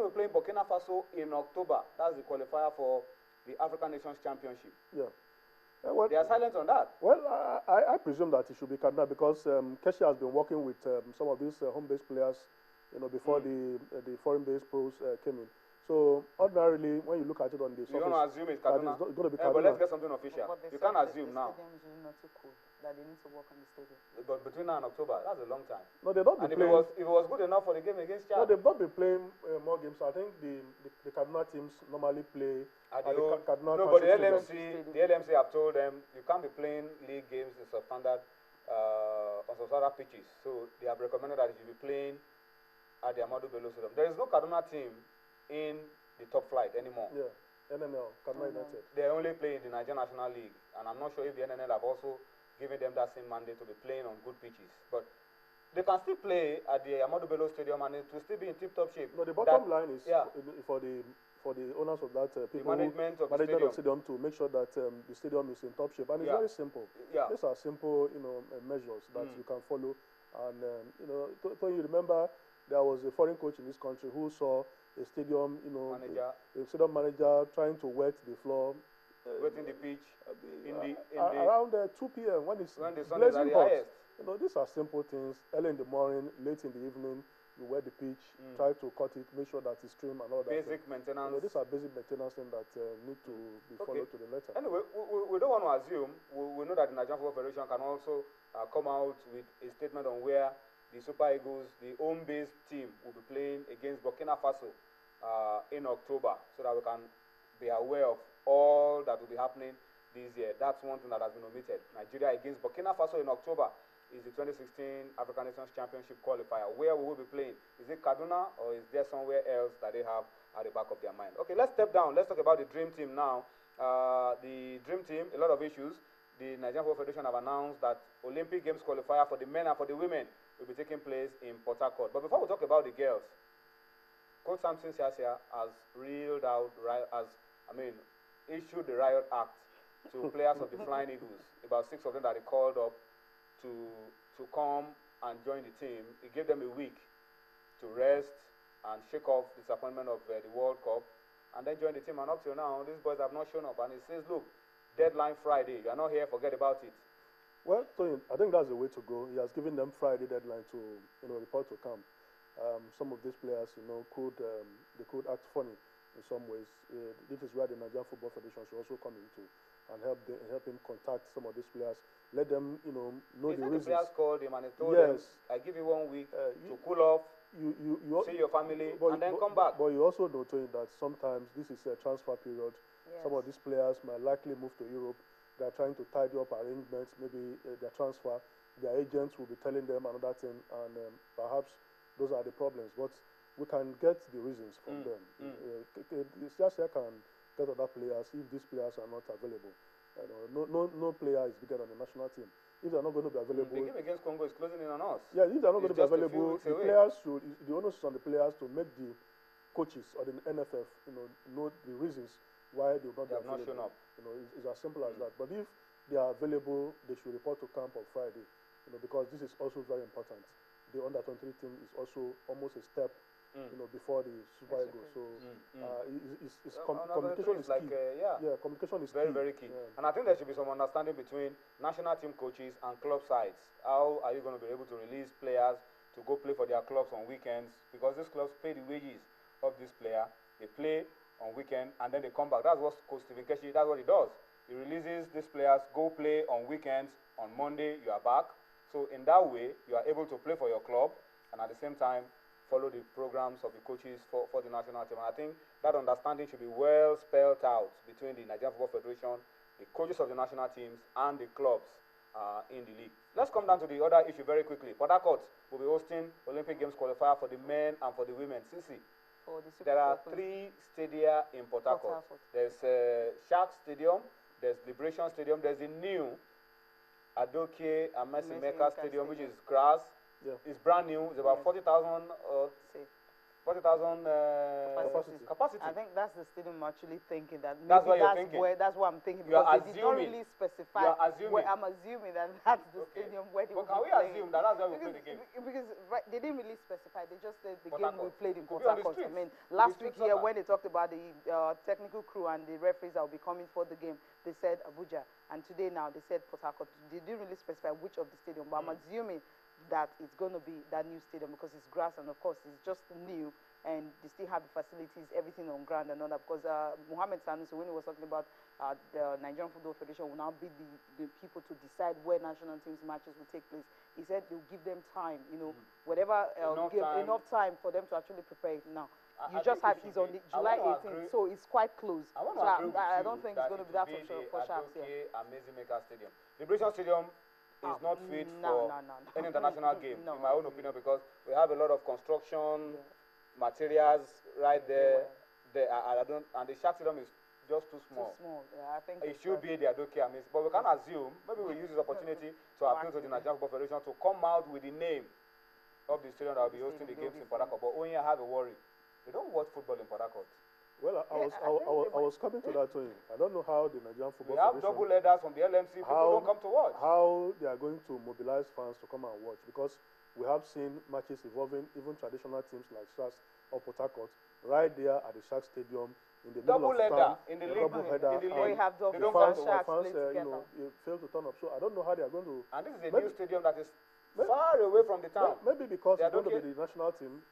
to be playing Burkina Faso in October. That's the qualifier for the African Nations Championship. Yeah. Well, they are silent on that. Well, I presume that it should be Kaduna because Keshi has been working with some of these home-based players, before the foreign-based pros came in. So ordinarily, when you look at it on the surface, you don't assume it's Kaduna. It's going to be Kaduna. But let's get something official. You can't assume now. The stadium is not too cool. That they need to work on the stadium. But between now and October, that's a long time. No, they've not been playing. If it was good enough for the game against Chad. No, they've not been playing more games. I think the Kaduna teams normally play at the Kaduna. No, but the LMC have told them you can't be playing league games in substandard on substandard pitches. So they have recommended that you should be playing at the Amadou Bello Stadium. There is no Kaduna team in the top flight anymore. Yeah, NNL, Kaduna United. They only play in the Nigerian National League, and I'm not sure if the NNL have also given them that same mandate to be playing on good pitches. But they can still play at the Amadou Bello Stadium, and it will still be in tip-top shape. No, the bottom line is for the owners of that people the management of the stadium. Stadium to make sure that the stadium is in top shape, and it's very simple. Yeah. These are simple, measures that you can follow. And Tony, you remember there was a foreign coach in this country who saw a stadium, a stadium manager trying to wet the floor, wetting the pitch around 2 p.m. when the sun is at the highest. These are simple things. Early in the morning, late in the evening, you wet the pitch, try to cut it, make sure that it's trim and all that. Basic maintenance. These are basic maintenance things that need to be followed to the letter. Anyway, we don't want to assume. We know that the Nigerian Football Federation can also come out with a statement on where the Super Eagles, the home-based team, will be playing against Burkina Faso in October, so that we can be aware of all that will be happening this year. That's one thing that has been omitted. Nigeria against Burkina Faso in October is the 2016 African Nations Championship qualifier. Where we will be playing? Is it Kaduna, or is there somewhere else that they have at the back of their mind? Okay, let's step down. Let's talk about the Dream Team now. The Dream Team, a lot of issues. The Nigerian Football Federation have announced that Olympic Games qualifier for the men and for the women will be taking place in Port Harcourt. But before we talk about the girls, Coach Samson Siasia has issued the riot act to players of the Flying Eagles. About 6 of them that he called up to come and join the team. He gave them a week to rest and shake off the disappointment of the World Cup, and then join the team. And up till now, these boys have not shown up. And he says, look, deadline Friday. You are not here, forget about it. Well, Tony, I think that's the way to go. He has given them Friday deadline to report to camp. Some of these players, they could act funny in some ways. This is where the Nigerian Football Federation should also come into and help him contact some of these players. Let them, know the reasons. The players called him and he told them, I give you 1 week to cool off, you see your family, and then come back. But you also know, Tony, that sometimes this is a transfer period. Yes. Some of these players might likely move to Europe. They are trying to tidy up arrangements, maybe their transfer. Their agents will be telling them another thing, and perhaps those are the problems. But we can get the reasons from them. Siasia can get other players if these players are not available. No player is bigger than the national team. If they're not going to be available, the game against Congo is closing in on us. Yeah, if they're not going to be available, the onus is on the players to make the coaches or the NFF, know the reasons why they will not be available. Not shown up. It's as simple as that. But if they are available, they should report to camp on Friday. Because this is also very important. The under-23 team is also almost a step, before the Super Eagles. So communication is key. Communication is very, very key. Yeah. And I think there should be some understanding between national team coaches and club sides. How are you going to be able to release players to go play for their clubs on weekends? Because these clubs pay the wages of this player. They play on weekend and then they come back. That's what Coach Stephen Keshi, that's what he does. He releases these players, go play on weekends. On Monday, you are back. So in that way, you are able to play for your club and at the same time follow the programs of the coaches for the national team. And I think that understanding should be well spelled out between the Nigerian Football Federation, the coaches of the national teams, and the clubs in the league. Let's come down to the other issue very quickly. Port Harcourt will be hosting Olympic Games qualifier for the men and for the women. Sisi, there are 3 stadia in Port Harcourt. There's Shark Stadium, there's Liberation Stadium, there's the new Adoke and Messi Mecca Stadium, which is grass. Yeah. It's brand new. It's about 40,000 40,000 capacity. I think that's the stadium actually thinking that. That's maybe what you're thinking. That's what I'm thinking, You are because they did not assuming. really specify. You are assuming. I'm assuming that that's the stadium where they will But can be we playing. assume that that's where we play the game? Because they didn't really specify. They just said the Port game Harcourt. we played in Could Port be on the Harcourt. I streets. mean, Could be last street week here soccer. when they talked about the technical crew and the referees that will be coming for the game, they said Abuja. And today now they said Port Harcourt. They didn't really specify which of the stadium, but I'm assuming that it's going to be that new stadium because it's grass and of course it's just new and they still have the facilities, everything on ground and all that. Because Mohammed Sanusi, when he was talking about the Nigerian Football Federation will now be the people to decide where national teams matches will take place, he said they'll give them time, you know, whatever, enough time for them to actually prepare it now. You just have, it's on the July 18th, so it's quite close. I don't think it's going to be that for sharps here. Amazing Maker Stadium. Liberation Stadium is not fit for any international game, in my own opinion, because we have a lot of construction materials right there. And the Shark Stadium is just too small. I think it should be the Adoke Amazing, but we can assume maybe we use this opportunity to appeal to the Nigerian Football Federation to come out with the name of the stadium that will be hosting the games in Port Harcourt. But only I have a worry. They don't watch football in Port Harcourt. Well, I was coming to that point. I don't know how the Nigerian Football Federation. We have double headers from the LMC. People don't come to watch. How they are going to mobilize fans to come and watch, because we have seen matches involving even traditional teams like Sharks or Port Harcourt right there at the Sharks Stadium in the middle of town. In the league. Double header. Or you have the fans fail to turn up. So I don't know how they are going to. And this is a new stadium that is far away from the town. Maybe because it's going to be the national team.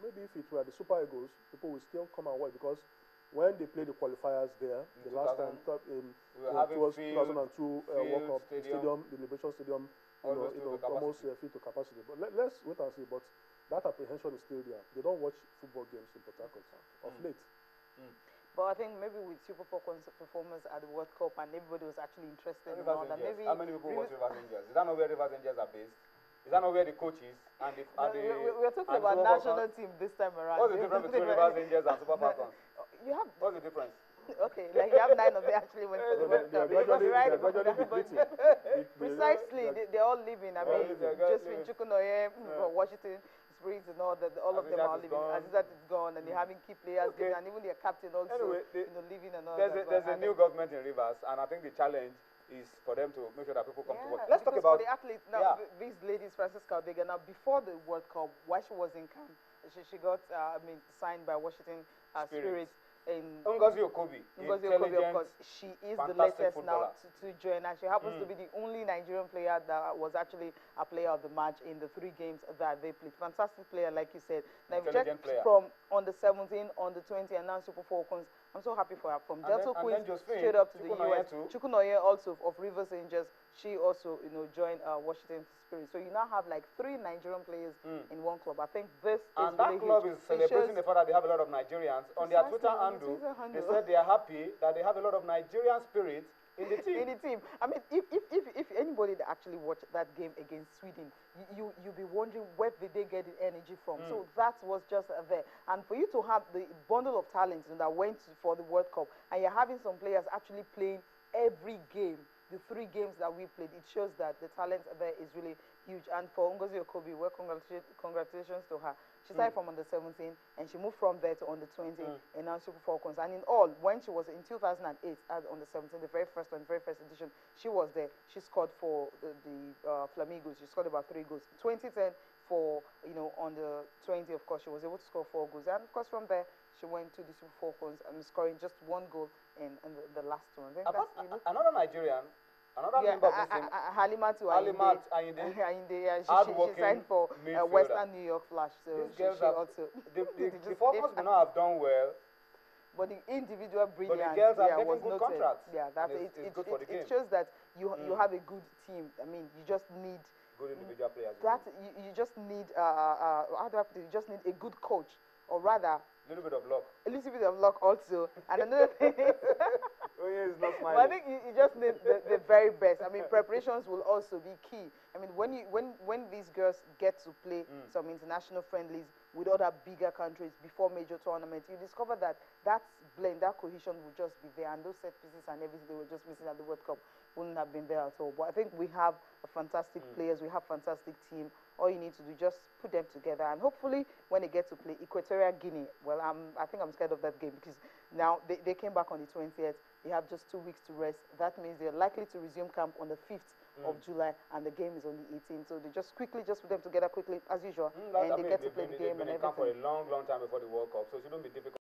Maybe if it were the Super Eagles, people will still come and watch, because when they played the qualifiers there, the last time towards 2002 World Cup, the stadium, the Liberation Stadium, almost filled to capacity. But let's wait and see. But that apprehension is still there. They don't watch football games in Port Harcourt of late. But I think maybe with Super Falcons performance at the World Cup and everybody was actually interested in all that. Maybe how many people watch Rivers Angels? Is that not where Rivers Angels are based? Is that not where the coach is? We're talking about national team this time around. What's the difference between Rivers Angels and Super Falcons? What's the difference? Okay, like you have 9 of them actually went for the World Cup. Precisely, they're all living. I mean, just in Chukwunoye, Washington Spirits and all that, all of them are living. Azizat is gone, and they're having key players, and even their captain also, living and all that. There's a new government in Rivers, and I think the challenge is for them to make sure that people come to work. Let's talk about the athletes now. These ladies, Francisca Odega. Now, before the World Cup, while she was in camp, she got signed by Washington Spirits. Ngozi Okobi, of course, she is the latest now to join, and she happens to be the only Nigerian player that was actually a player of the match in the 3 games that they played. Fantastic player, like you said. Now, if you check from on the 17, on the 20, and now Super Falcons, I'm so happy for her. From Delta Queens straight up to the US. Chukwunoye also of Rivers Angels, she also joined Washington Spirit. So you now have like 3 Nigerian players in one club. I think this is that really club huge. is celebrating the fact that they have a lot of Nigerians. On their Twitter handle, they said they are happy that they have a lot of Nigerian spirit in the team. I mean, if anybody that actually watched that game against Sweden, you'll be wondering where did they get the energy from. So that was just there. And for you to have the bundle of talents that went for the World Cup, and you're having some players actually playing every game, the 3 games that we played, it shows that the talent there is really huge. And for Ngozi Okobi, well, congratulations to her. She started from under 17, and she moved from there to under 20, and now Super Falcons. And in all, when she was in 2008 as under 17, the very first edition, she was there. She scored for the Flamingos. She scored about 3 goals. 2010 for on the 20, of course, she was able to score 4 goals. And of course, from there, she went to the Super Falcons and scoring just 1 goal in the last one. I think another Nigerian. Another member of this team, Halimatu Ayinde, she signed for Western New York Flash. So the Falcons may not have done well, but the individual brilliance, but the girls are getting was good noted. contracts. Yeah, that's it's good for the game. It shows that you have a good team. I mean, you just need good individual players. You just need how do I put it? You just need a good coach, or rather, a little bit of luck. A little bit of luck also. And another thing is, it's not smiling. I think you just need the very best. I mean, preparations will also be key. I mean, when these girls get to play some international friendlies with other bigger countries before major tournaments, you discover that blend, that cohesion will just be there, and those set pieces and everything they were just missing at the World Cup wouldn't have been there at all. But I think we have fantastic players, we have fantastic team All you need to do, just put them together, and hopefully when they get to play Equatorial Guinea, well, I think I'm scared of that game, because now they came back on the 20th. They have just 2 weeks to rest. That means they're likely to resume camp on the 5th of July, and the game is on the 18th. So they just put them together quickly, as usual, and they get to play the game and everything. For a long time before the World Cup, so it shouldn't be difficult.